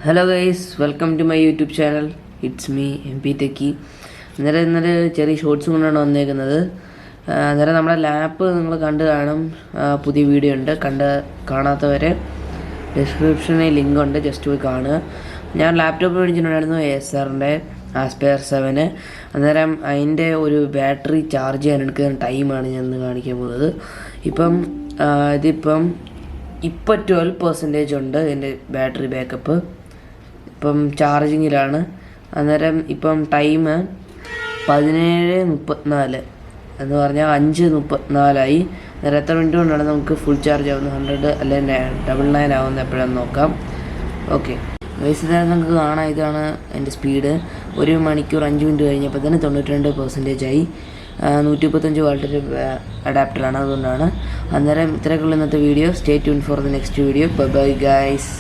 Hello guys, welcome to my YouTube channel. It's me MP techie. ഇന്നലെ ചെറിയ shorts കൊണ്ടാണ് വന്നേക്കുന്നത്. അന്നേരം നമ്മുടെ ലാപ്പ് നിങ്ങൾ കണ്ടു കാണും. പുതിയ വീഡിയോ ഉണ്ട്, കാണാത്തവരെ ഡിസ്ക്രിപ്ഷനിൽ ലിങ്ക് ഉണ്ട്, ജസ്റ്റ് പോയി കാണുക. ഞാൻ ലാപ്ടോപ്പ് മേടിച്ചിട്ടുണ്ടായിരുന്നു Acerൻ്റെ Acer 7. അന്നേരം അതിൻ്റെ ഒരു ബാറ്ററി ചാർജ് ചെയ്യാൻ എടുക്കുന്ന ടൈമാണ് ഞാൻ ഇന്ന് കാണിക്കാൻ പോകുന്നത്. ഇതിപ്പം 12% ഉണ്ട് എൻ്റെ ബാറ്ററി ബാക്കപ്പ്. ഇപ്പം ചാർജിങ്ങിലാണ്. അന്നേരം ഇപ്പം ടൈം 17:34 എന്ന് പറഞ്ഞാൽ 5:34 അന്നേരം എത്ര മിനിറ്റ് കൊണ്ടാണ് നമുക്ക് ഫുൾ ചാർജ് ആവുന്നത്? 100 അല്ലെങ്കിൽ 99 ആവുന്നത് എപ്പോഴാണെന്ന് നോക്കാം. ഓക്കെ വയസ്സ് നമുക്ക് കാണാം. ഇതാണ് എൻ്റെ സ്പീഡ്. 1 മണിക്കൂർ 5 മിനിറ്റ് കഴിഞ്ഞപ്പോൾ തന്നെ 92% ആയി. 135 വാട്ടിൻ്റെ അഡാപ്റ്ററാണ്, അതുകൊണ്ടാണ്. അന്നേരം ഇത്രയൊക്കെയുള്ള ഇന്നത്തെ video. Stay tune for the next video. Bye guys.